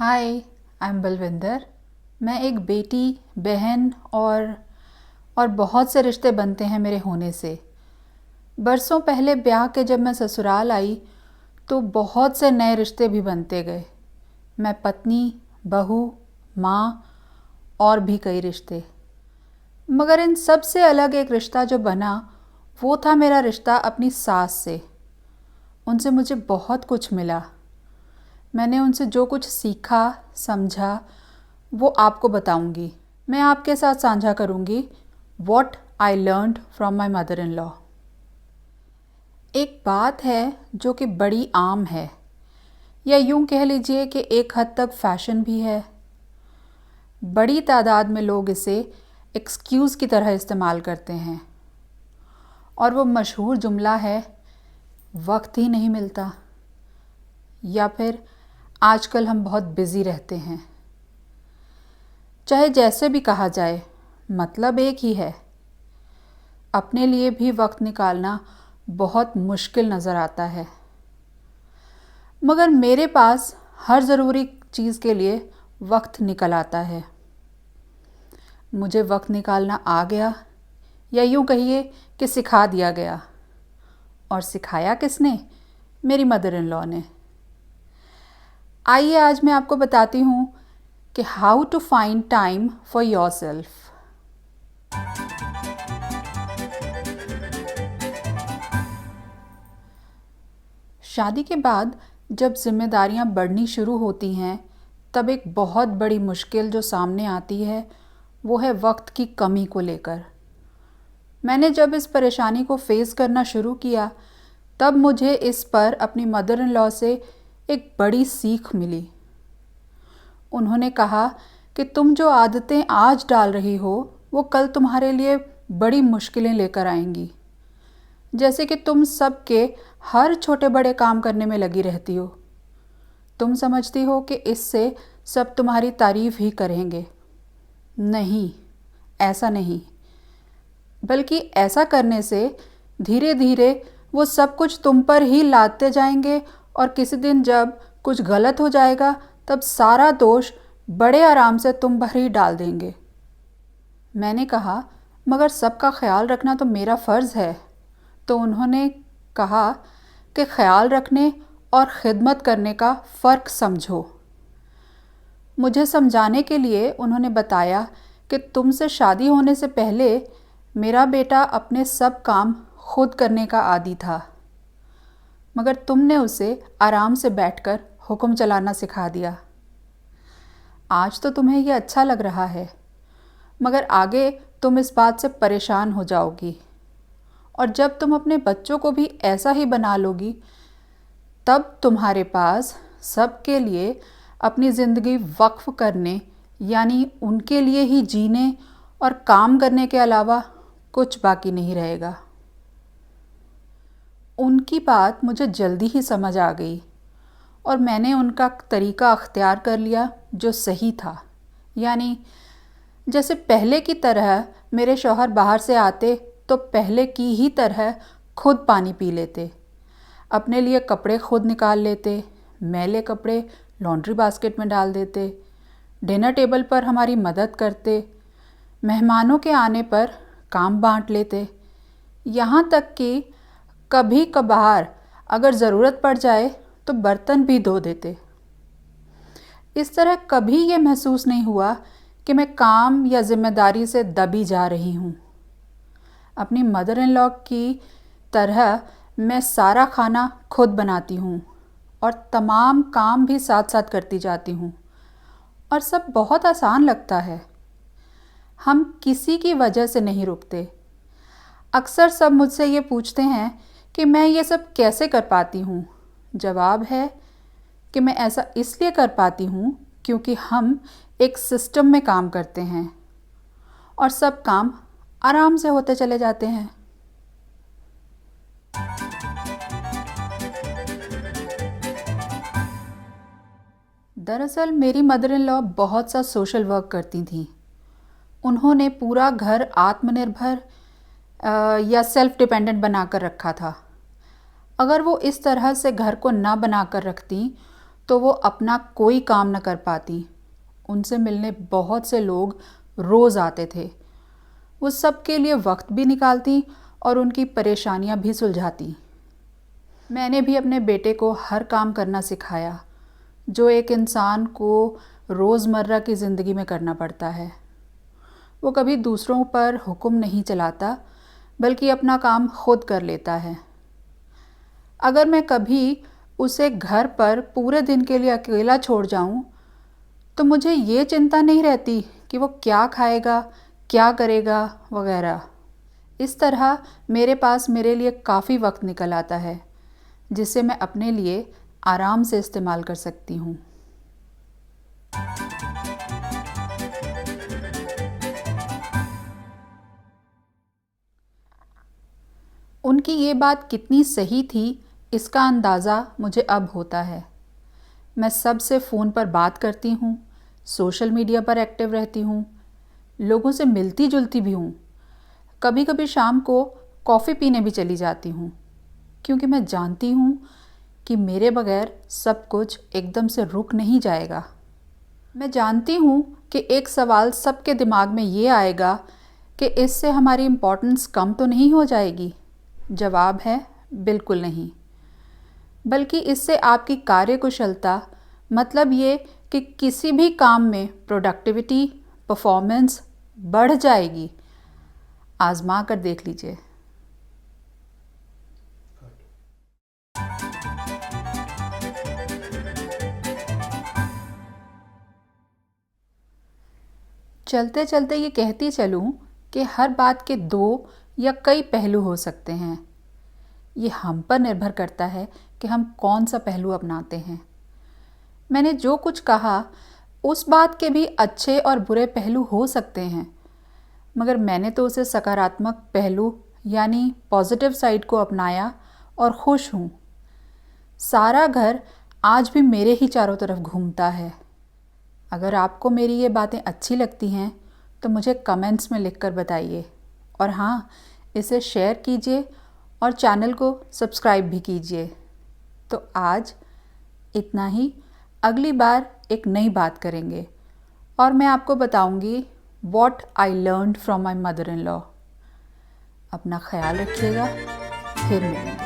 Hi, I am Balwinder. मैं एक बेटी, बहन और बहुत से रिश्ते बनते हैं मेरे होने से। बरसों पहले ब्याह के जब मैं ससुराल आई तो बहुत से नए रिश्ते भी बनते गए। मैं पत्नी, बहू, माँ और भी कई रिश्ते। मगर इन सब से अलग एक रिश्ता जो बना वो था मेरा रिश्ता अपनी सास से। उनसे मुझे बहुत कुछ मिला। मैंने उनसे जो कुछ सीखा, समझा, वो आपको बताऊंगी। मैं आपके साथ साझा करूंगी what I learned from my mother in law. एक बात है जो कि बड़ी आम है, या यूं कह लीजिए कि एक हद तक फैशन भी है। बड़ी तादाद में लोग इसे एक्सक्यूज़ की तरह इस्तेमाल करते हैं, और वो मशहूर जुमला है, वक्त ही नहीं मिलता, या फिर आजकल हम बहुत बिज़ी रहते हैं। चाहे जैसे भी कहा जाए, मतलब एक ही है। अपने लिए भी वक्त निकालना बहुत मुश्किल नज़र आता है। मगर मेरे पास हर ज़रूरी चीज़ के लिए वक्त निकल आता है। मुझे वक्त निकालना आ गया, या यूँ कहिए कि सिखा दिया गया। और सिखाया किसने? मेरी मदर इन लॉ ने। आइए आज मैं आपको बताती हूँ कि how to find time for yourself. शादी के बाद जब जिम्मेदारियां बढ़नी शुरू होती हैं, तब एक बहुत बड़ी मुश्किल जो सामने आती है वो है वक्त की कमी को लेकर। मैंने जब इस परेशानी को फेस करना शुरू किया, तब मुझे इस पर अपनी मदर इन लॉ से एक बड़ी सीख मिली। उन्होंने कहा कि तुम जो आदतें आज डाल रही हो वो कल तुम्हारे लिए बड़ी मुश्किलें लेकर आएंगी। जैसे कि तुम सबके हर छोटे बड़े काम करने में लगी रहती हो। तुम समझती हो कि इससे सब तुम्हारी तारीफ ही करेंगे। नहीं, ऐसा नहीं। बल्कि ऐसा करने से धीरे धीरे वो सब कुछ तुम पर ही लादते जाएंगे, और किसी दिन जब कुछ गलत हो जाएगा तब सारा दोष बड़े आराम से तुम पर ही डाल देंगे। मैंने कहा, मगर सबका ख्याल रखना तो मेरा फ़र्ज़ है। तो उन्होंने कहा कि ख्याल रखने और ख़िदमत करने का फ़र्क समझो। मुझे समझाने के लिए उन्होंने बताया कि तुमसे शादी होने से पहले मेरा बेटा अपने सब काम खुद करने का आदी था, मगर तुमने उसे आराम से बैठकर हुक्म चलाना सिखा दिया। आज तो तुम्हें यह अच्छा लग रहा है, मगर आगे तुम इस बात से परेशान हो जाओगी, और जब तुम अपने बच्चों को भी ऐसा ही बना लोगी, तब तुम्हारे पास सबके लिए अपनी ज़िंदगी वक्फ करने, यानी उनके लिए ही जीने और काम करने के अलावा कुछ बाकी नहीं रहेगा। उनकी बात मुझे जल्दी ही समझ आ गई, और मैंने उनका तरीका अख्तियार कर लिया जो सही था। यानी जैसे पहले की तरह मेरे शौहर बाहर से आते तो पहले की ही तरह खुद पानी पी लेते, अपने लिए कपड़े खुद निकाल लेते, मैले कपड़े लॉन्ड्री बास्केट में डाल देते, डिनर टेबल पर हमारी मदद करते, मेहमानों के आने पर काम बांट लेते, यहाँ तक कि कभी कभार अगर ज़रूरत पड़ जाए तो बर्तन भी धो देते। इस तरह कभी ये महसूस नहीं हुआ कि मैं काम या जिम्मेदारी से दबी जा रही हूँ। अपनी मदर इन लॉ की तरह मैं सारा खाना खुद बनाती हूँ, और तमाम काम भी साथ साथ करती जाती हूँ, और सब बहुत आसान लगता है। हम किसी की वजह से नहीं रुकते। अक्सर सब मुझसे ये पूछते हैं कि मैं ये सब कैसे कर पाती हूँ। जवाब है कि मैं ऐसा इसलिए कर पाती हूँ क्योंकि हम एक सिस्टम में काम करते हैं, और सब काम आराम से होते चले जाते हैं। दरअसल मेरी मदर इन लॉ बहुत सा सोशल वर्क करती थीं। उन्होंने पूरा घर आत्मनिर्भर या सेल्फ डिपेंडेंट बनाकर रखा था। अगर वो इस तरह से घर को ना बनाकर रखती तो वो अपना कोई काम न कर पाती। उनसे मिलने बहुत से लोग रोज़ आते थे। वो सबके लिए वक्त भी निकालती और उनकी परेशानियां भी सुलझाती। मैंने भी अपने बेटे को हर काम करना सिखाया जो एक इंसान को रोज़मर्रा की ज़िंदगी में करना पड़ता है। वो कभी दूसरों पर हुक्म नहीं चलाता, बल्कि अपना काम खुद कर लेता है। अगर मैं कभी उसे घर पर पूरे दिन के लिए अकेला छोड़ जाऊं, तो मुझे ये चिंता नहीं रहती कि वो क्या खाएगा, क्या करेगा वगैरह। इस तरह मेरे पास मेरे लिए काफ़ी वक्त निकल आता है, जिसे मैं अपने लिए आराम से इस्तेमाल कर सकती हूँ। उनकी ये बात कितनी सही थी, इसका अंदाज़ा मुझे अब होता है। मैं सबसे फ़ोन पर बात करती हूँ, सोशल मीडिया पर एक्टिव रहती हूँ, लोगों से मिलती जुलती भी हूँ। कभी कभी शाम को कॉफ़ी पीने भी चली जाती हूँ, क्योंकि मैं जानती हूँ कि मेरे बगैर सब कुछ एकदम से रुक नहीं जाएगा। मैं जानती हूँ कि एक सवाल सबके दिमाग में ये आएगा कि इससे हमारी इम्पोर्टेंस कम तो नहीं हो जाएगी। जवाब है बिल्कुल नहीं, बल्कि इससे आपकी कार्यकुशलता, मतलब ये कि किसी भी काम में प्रोडक्टिविटी, परफॉर्मेंस बढ़ जाएगी। आजमा कर देख लीजिए। चलते चलते ये कहती चलूँ कि हर बात के दो या कई पहलू हो सकते हैं। ये हम पर निर्भर करता है कि हम कौन सा पहलू अपनाते हैं। मैंने जो कुछ कहा, उस बात के भी अच्छे और बुरे पहलू हो सकते हैं, मगर मैंने तो उसे सकारात्मक पहलू यानी पॉजिटिव साइड को अपनाया और खुश हूँ। सारा घर आज भी मेरे ही चारों तरफ घूमता है। अगर आपको मेरी ये बातें अच्छी लगती हैं तो मुझे कमेंट्स में लिखकर बताइए, और हाँ, इसे शेयर कीजिए और चैनल को सब्सक्राइब भी कीजिए। तो आज इतना ही। अगली बार एक नई बात करेंगे और मैं आपको बताऊंगी what I learned from my mother in law. अपना ख्याल रखिएगा, फिर मिलेंगे।